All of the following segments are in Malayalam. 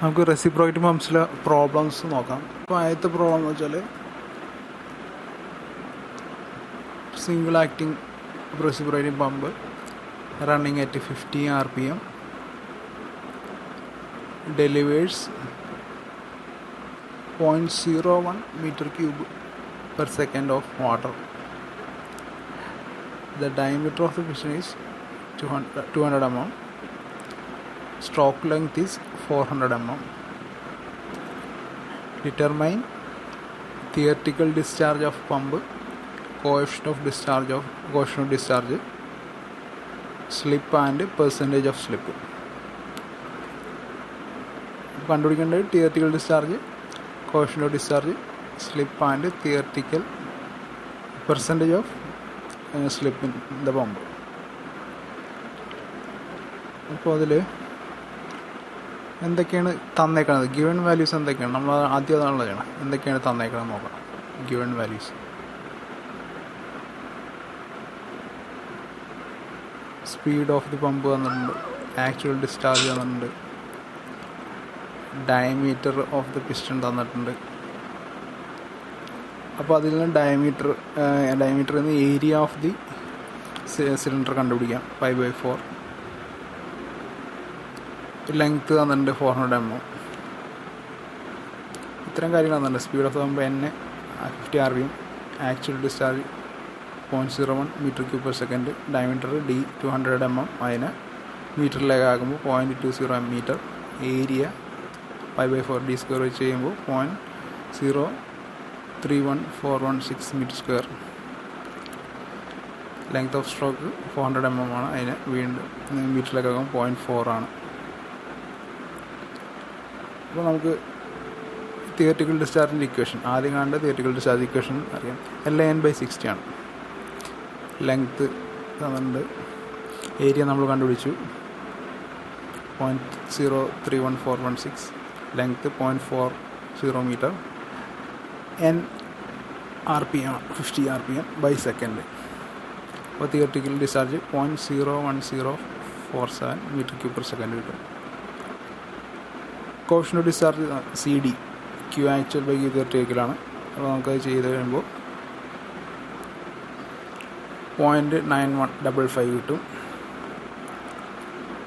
നമുക്ക് റെസിപ്രോക്കറ്റ് പമ്പ്സിലെ പ്രോബ്ലംസ് നോക്കാം. അപ്പോൾ ആദ്യത്തെ പ്രോബ്ലം എന്ന് വെച്ചാൽ single acting reciprocate pump running at 50 RPM delivers 0.01 meter cube per second of water. The diameter of the piston is 200 mm. Stroke length is 400 mm. Determine theoretical discharge of pump, coefficient of discharge, slip and percentage of slip. കണ്ടുപിടിക്കേണ്ടത് theoretical discharge, coefficient of discharge, slip and theoretical percentage of slip in the pump. അപ്പോൾ അതിൽ എന്തൊക്കെയാണ് തന്നേക്കണത്, ഗിവൺ വാല്യൂസ് എന്തൊക്കെയാണ്, നമ്മൾ ആദ്യം അതാണല്ലോ ചെയ്യണം. എന്തൊക്കെയാണ് തന്നേക്കണത് നോക്കണം. Given values: speed of the pump തന്നിട്ടുണ്ട്, ആക്ച്വൽ ഡിസ്ചാർജ് തന്നിട്ടുണ്ട്, ഡയമീറ്റർ ഓഫ് ദി പിസ്റ്റൺ തന്നിട്ടുണ്ട്. അപ്പോൾ അതിൽ നിന്ന് ഡയമീറ്ററിൽ നിന്ന് ഏരിയ ഓഫ് ദി സിലിണ്ടർ കണ്ടുപിടിക്കാം. 5/4. ലെങ്ത്ത് തന്നിട്ടുണ്ട് 400 mm. ഇത്തരം കാര്യങ്ങൾ തന്നിട്ടുണ്ട്. Speed of the pump N 50 RPM, actual discharge 0.01 meter cube per second, diameter D 200 mm, അതിനെ മീറ്ററിലേക്ക് ആക്കുമ്പോൾ 0.20 meter, ഏരിയ 5/4 d² വെച്ച് ചെയ്യുമ്പോൾ 0.031416 meter square. Length of stroke 400 mm ആണ്, അതിന് വീണ്ടും മീറ്ററിലേക്ക് ആകുമ്പോൾ 0.4 ആണ്. അപ്പോൾ നമുക്ക് തിയററ്റിക്കൽ ഡിസ്ചാർജിൻ്റെ ഇക്വേഷൻ ആദ്യം കാണേണ്ട. തിയററ്റിക്കൽ ഡിസ്ചാർജ് ഇക്വേഷൻ അറിയാം. LN/60 ആണ്. ലെങ്ത്ത് തന്നിട്ടുണ്ട്, ഏരിയ നമ്മൾ കണ്ടുപിടിച്ചു 0.031416, length 0.40 meter, N RPM 50 RPM by second. അപ്പോൾ theoretical discharge 0.01047 meter cube per second കിട്ടും. Coefficient of discharge CD, Q actual by Q തിയററ്റിക്കലാണ്. അപ്പോൾ നമുക്കത് ചെയ്ത് കഴിയുമ്പോൾ 0.9155 കിട്ടും.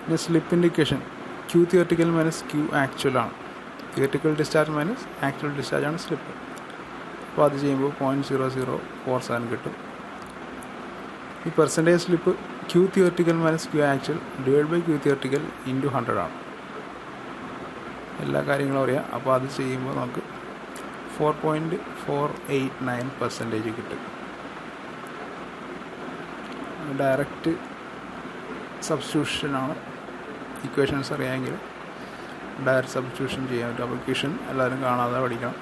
പിന്നെ slip indication Q theoretical minus Q actual ആണ്. Theoretical discharge minus actual discharge ആണ് സ്ലിപ്പ്. അപ്പോൾ അത് ചെയ്യുമ്പോൾ 0.0047 കിട്ടും. ഈ percentage slip Q theoretical minus Q actual divide by Q theoretical into 100 ആണ്. എല്ലാ കാര്യങ്ങളും അറിയാം. അപ്പോൾ അത് ചെയ്യുമ്പോൾ നമുക്ക് 4.489% കിട്ടും. ഡയറക്റ്റ് സബ്സ്റ്റിറ്റ്യൂഷനാണ്. ഇക്വേഷൻസ് അറിയാമെങ്കിൽ ഡയറക്റ്റ് സബ്സ്റ്റിറ്റ്യൂഷൻ ചെയ്യാൻ പറ്റും. അപ്പോൾ ഇക്വേഷൻ എല്ലാവരും കാണാതെ പഠിക്കണം.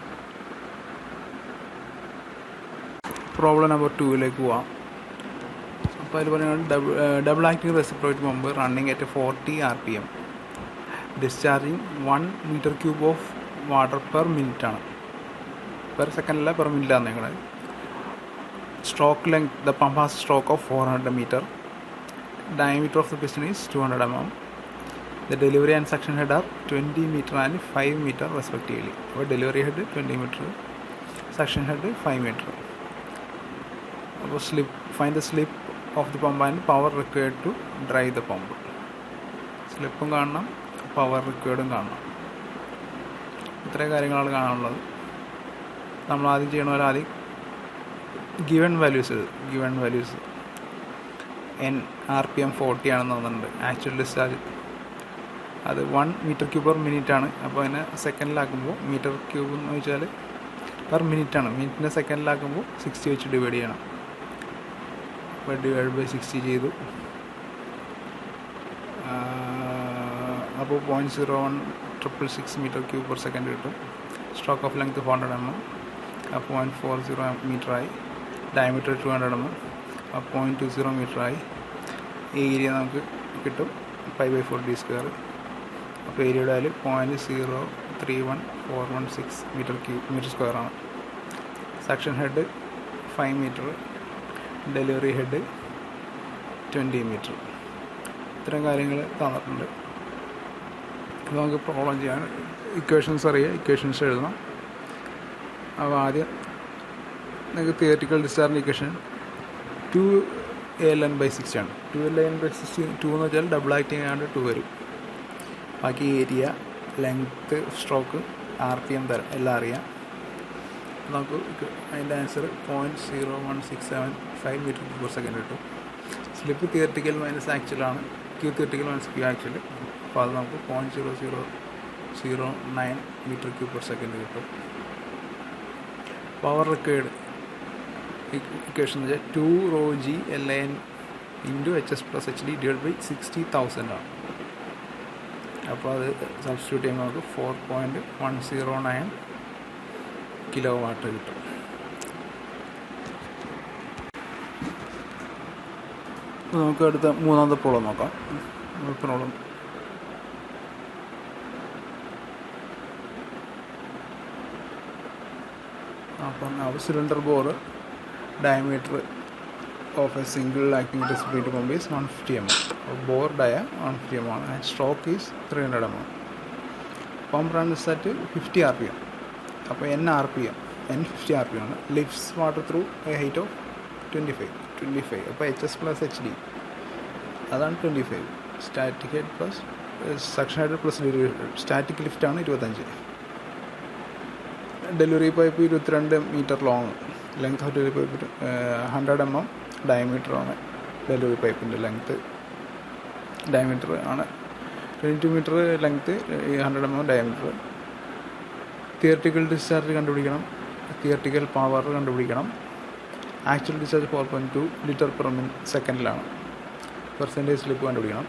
പ്രോബ്ലം നമ്പർ 2 പോവാം. അപ്പോൾ അതിൽ പറയുന്നത് double acting reciprocate pump running at 40 RPM, discharging 1 meter cube of water per minute ആണ്. പെർ സെക്കൻഡല്ല, പെർ മിനിറ്റ് ആണ് നിങ്ങളുടെ. Stroke length, the pump has stroke of 400 meter. Diameter of the piston is 200 mm. The delivery and suction head are 20 meter and 5 meter respectively. അപ്പോൾ delivery head 20 meter, suction head 5 meter. അപ്പോൾ find the slip of the pump and power required to drive the pump. സ്ലിപ്പും കാണണം, പവർ റിക്വയർഡും കാണണം. ഇത്രയും കാര്യങ്ങളാണ് കാണാനുള്ളത്. നമ്മൾ ആദ്യം ചെയ്യണ പോലെ ആദ്യം ഗിവൺ വാല്യൂസ് N RPM 40 ആണെന്ന് തോന്നുന്നുണ്ട്. ആക്ച്വൽ ഡിസ്ചാർജ് അത് 1 meter cube per minute ആണ്. അപ്പോൾ അതിനെ സെക്കൻഡിലാക്കുമ്പോൾ മീറ്റർ ക്യൂബ് എന്ന് വെച്ചാൽ പെർ മിനിറ്റ് ആണ്. മിനിറ്റിനെ സെക്കൻഡിലാക്കുമ്പോൾ 60 വെച്ച് ഡിവൈഡ് ചെയ്യണം. അപ്പോൾ ഡിവൈഡ് ബൈ 60 ചെയ്തു. അപ്പോൾ 0.01666 meter cube per second കിട്ടും. Stroke of length 400 mm, 0.40 meter ആയി. ഡയമീറ്റർ 200 mm, 0.20 meter ആയി. ഏരിയ നമുക്ക് കിട്ടും 5/4 d². അപ്പോൾ ഏരിയയുടെ വാല്യൂ 0.031416 meter square ആണ്. Suction head 5 meter, delivery head 20 meter. ഇത്തരം കാര്യങ്ങൾ തന്നിട്ടുണ്ട്. അപ്പോൾ നമുക്ക് പ്രോബ്ലം ചെയ്യാൻ ഇക്വേഷൻസ് അറിയാം, ഇക്വേഷൻസ് എഴുതണം. അപ്പോൾ ആദ്യം നിങ്ങൾക്ക് തിയററ്റിക്കൽ ഡിസ്ചാർജ് ഇക്വേഷൻ 2ln/60 ആണ്. 2ln/60 2 എന്ന് വെച്ചാൽ ഡബിൾ ആക്ടിങ് ആയതുകൊണ്ട് 2 വരും. ബാക്കി ഏരിയ, ലെങ്ത്ത്, സ്ട്രോക്ക്, RPM തരം എല്ലാം അറിയാം. നമുക്ക് അതിൻ്റെ ആൻസർ 0.01675 m/s കിട്ടും. സ്ലിപ്പ് തിയററ്റിക്കൽ മൈനസ് ആക്ച്വലാണ്, Q theoretical minus Q actual. അപ്പോൾ അത് നമുക്ക് 0.0009 m/s കിട്ടും. പവർ റിക്വയർഡ് ഇക്വേഷൻ എന്ന് വെച്ചാൽ 2ρg ln × HS+HD / 60,000 ആണ്. അപ്പോൾ അത് സബ്സ്റ്റിറ്റ്യൂട്ട് ചെയ്യുമ്പോൾ നമുക്ക് 4.109 kW കിട്ടും. നമുക്ക് അടുത്ത മൂന്നാമത്തെ പ്രോബ്ലം നോക്കാം. പ്രോബ്ലം അപ്പം cylinder bore diameter of a single acting reciprocating pump is 150 mm. Bore dia 150 mm and stroke is 300 mm. Pump runs at 50 rpm. അപ്പോൾ n 50 rpm ആണ്. Lifts water through a height of 25. അപ്പോൾ HS+HD അതാണ് 25. Static head plus suction head plus static lift ആണ് 25. Delivery pipe 22 metre long. Length of delivery pipe 100 mm diameter ആണ്. ഡെലിവറി പൈപ്പിൻ്റെ ലെങ്ത്ത് ഡയമീറ്റർ ആണ് 22 metre length, 100 mm diameter. Theoretical discharge കണ്ടുപിടിക്കണം, തിയററ്റിക്കൽ പവർ കണ്ടുപിടിക്കണം. ആക്ച്വൽ ഡിസ്ചാർജ് 4.2 ലിറ്റർ/സെക്കൻഡിലാണ്. പെർസെൻറ്റേജ് സ്ലിപ്പ് കണ്ടുപിടിക്കണം.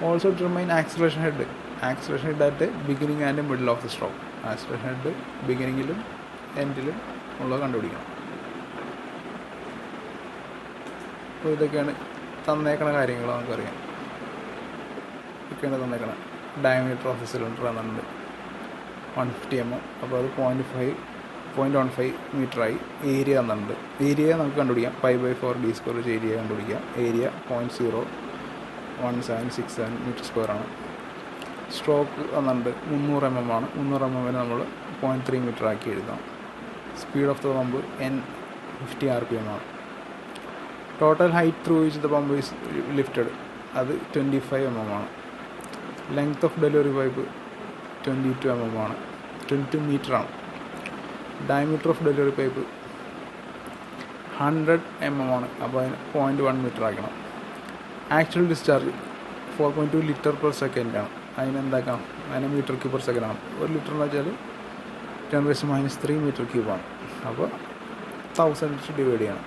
Also determine acceleration head at beginning and middle of the stroke. Acceleration head ബിഗിനിങ്ങിലും എൻഡിലും ഉള്ളത് കണ്ടുപിടിക്കണം. അപ്പോൾ ഇതൊക്കെയാണ് തന്നേക്കണ കാര്യങ്ങൾ. നമുക്കറിയാം ഇതൊക്കെയാണ് തന്നേക്കണം. ഡയമീറ്റർ ഓഫ് ദി സിലിണ്ടർ എന്നുണ്ട് 150 mm. അപ്പോൾ അത് 0.15 മീറ്ററായി. ഏരിയ എന്നുണ്ട്. ഏരിയ നമുക്ക് കണ്ടുപിടിക്കാം. π/4 d² ഏരിയ കണ്ടുപിടിക്കാം. Area 0.01767 m². സ്ട്രോക്ക് എന്നുണ്ട് 300 mm ആണ്. 300 mm നമ്മൾ 0.3 മീറ്റർ ആക്കി എഴുതാം. Speed of the pump n 50 rpm ആണ്. Total height through which the pump is lifted അത് 25 mm ആണ്. Length of delivery pipe 22 mm ആണ്. 22 മീറ്റർ ആണ്. Diameter of delivery pipe 100 mm ആണ്. അപ്പോൾ അതിന് 0.1 മീറ്റർ ആക്കണം. ആക്ച്വൽ ഡിസ്ചാർജ് 4.2 ലിറ്റർ/സെക്കൻഡ് ആണ്. അതിനെന്താക്കാം, അതിന് m³/s ആണ്. 1 ലിറ്റർ എന്ന് വെച്ചാൽ 10⁻³ m³ ആണ്. അപ്പോൾ 1000 വെച്ച് ഡിവൈഡ് ചെയ്യണം.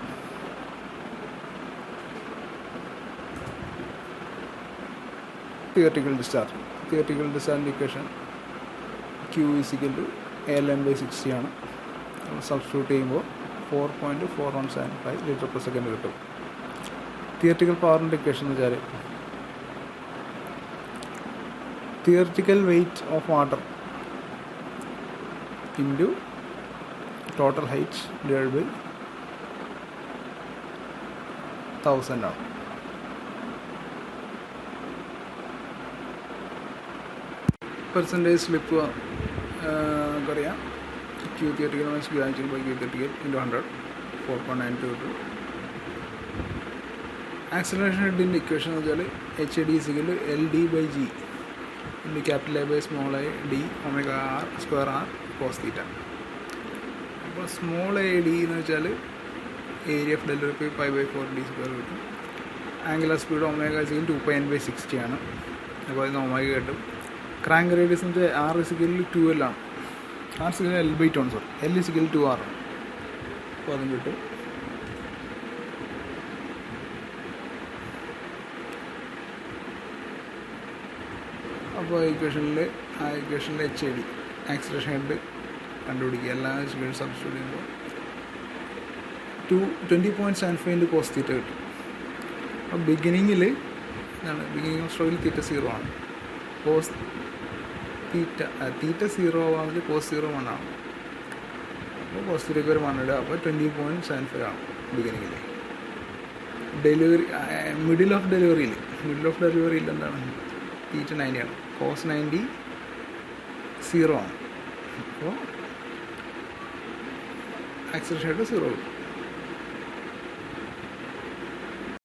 Theoretical discharge equation Q ln/60 ആണ്. സബ്സ്റ്റിറ്റ്യൂട്ട് ചെയ്യുമ്പോൾ 4.4175 ലിറ്റർ/സെക്കൻഡ് കിട്ടും. തിയററ്റിക്കൽ പവറിൻ്റെ ഇക്വേഷൻ എന്ന് വെച്ചാൽ theoretical weight of water into total height divide by 1000 ആണ്. പെർസെൻറ്റേജ് സ്ലിപ്പ് നമുക്കറിയാം. Q theoretical minus Q actual by Q theoretical into 100 4.92 കിട്ടും. ആക്സിലറേഷൻ ഹെഡിൻ്റെ ഇക്വേഷൻ എന്ന് വെച്ചാൽ HAD LD/G into capital A by small a d ω/r cos θ. അപ്പോൾ സ്മോൾ AD എന്ന് വെച്ചാൽ area of delivery pipe π/4 d² കിട്ടും. ആംഗുലർ സ്പീഡ് ω 2πn/60 ആണ്. അപ്പോൾ അതിന് ω കിട്ടും. ക്രാങ്ക് റേഡിയസ് എന്ന് വെച്ചാൽ R 2L ആണ്. R L/2 ആണ്. L 2R ആണ്. അപ്പോൾ അതും കിട്ടും. അപ്പോൾ ഇക്വേഷനിൽ HAD ആക്സിലറേഷൻ ഹെഡ് കണ്ടുപിടിക്കുക. എല്ലാ സബ്സ്റ്റിറ്റ്യൂട്ട് ചെയ്യുമ്പോൾ 20.75 × cos θ കിട്ടും. അപ്പോൾ ബിഗിനിങ്ങിൽ ബിഗിനിങ് ഓഫ് സ്ട്രോക്കിൽ θ0 ആണ്. cos θ0 ആണെങ്കിൽ cos 0 1 ആണ്. അപ്പോൾ cos θ ഒരു 1 ഇടുക. അപ്പോൾ 20.75 ആണ് ബിഗിനിങ്ങിൽ. മിഡിൽ ഓഫ് ഡെലിവറിയിൽ എന്താണ് θ 90 ആണ്. cos 90 0 ആണ്. അപ്പോൾ ആക്സിലറേഷൻ ആയിട്ട് 0 കിട്ടും.